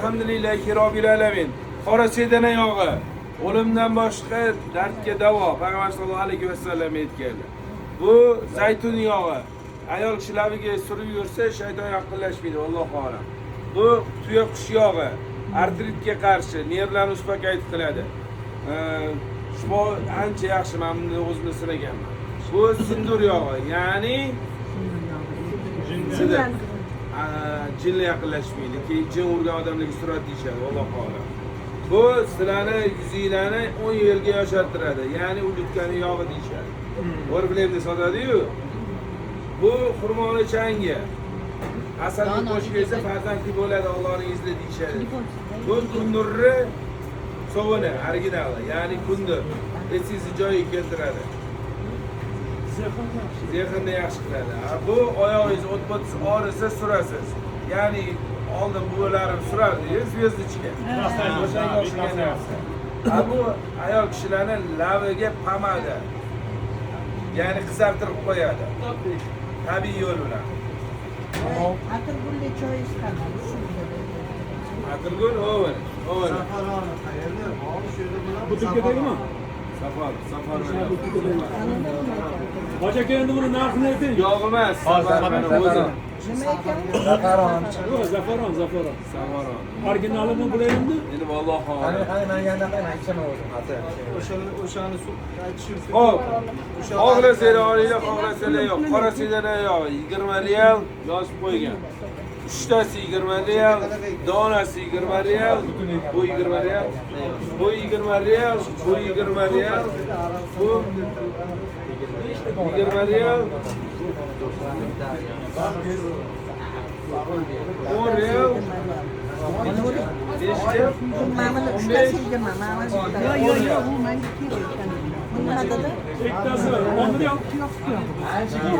Alhamdulillahi Robbil alamin. Qora sedana yog'i o'limdan boshqa dardga davo. Payg'ambar sollallohu alayhi vasallam aytganlar. Bu zaytun yog'i. Ayol kishi labiga surib yursa, shayton yaqinlashmaydi, Alloh a'lam. Bu tuyaqush yog'i, artritga qarshi, nervlarni mustahkam qiladi. Shifo ancha yaxshi, men buni o'zimda sinaganman. Bu sindur yog'i, ya'ni jinni yaqinlashmaydi. Keyin jin urgan odamlarga surat deyishadi, Alloh a'lam. Bu sizlarni yuzinglarni 10 yilga yoshartiradi, ya'ni ulutgani yog'i deyishadi. O'rbilemni sotadi-yu. Bu xurmoni changi. Asalni qo'shib yesa farzandli bo'ladi, Allohning izniga deyishadi. Bu kundurri sovuni, originali, ya'ni kundur. Esingizni joyiga keltiradi. Zehnni yaxshi qiladi. Bu oyog'ingiz o't-o'tsiz og'risa surasiz. Ya'ni oldin buvalarim surardi, zvezdichka. O'shanga o'xshagan narsa. Bu ayol kishilarning labiga pomada, ya'ni qizartirib qo'yadi. Tabiiy yo'l bilan. Atirgulli choy ichadi. Atirgul oven. Bu Turkiyadagimi? Safar. Hoca endi buni narxini ayting. Yog' emas, safarning o'zi. Nima ekan? Yo'q, zafaron. Savaron. Originalini bilaymi? Endi Alloh a'lam. Men yana ichaman o'zim hozir. O'shani aytishim. Xo'p. Xohlasanglar olinglar, xohlasanglar yo'q. Qora sedana yo'q, 20 real yozib qo'ygan. 3tasi 20 real, donasi 20 real, bu 20 real, bu 20 real, bu 20 real, bu 20 real, 10 real, 5 real, Mamani ushtasiga mamani. Yo'q, bu menga kerak. Nima dedi? Ikkitasi 10 riyal.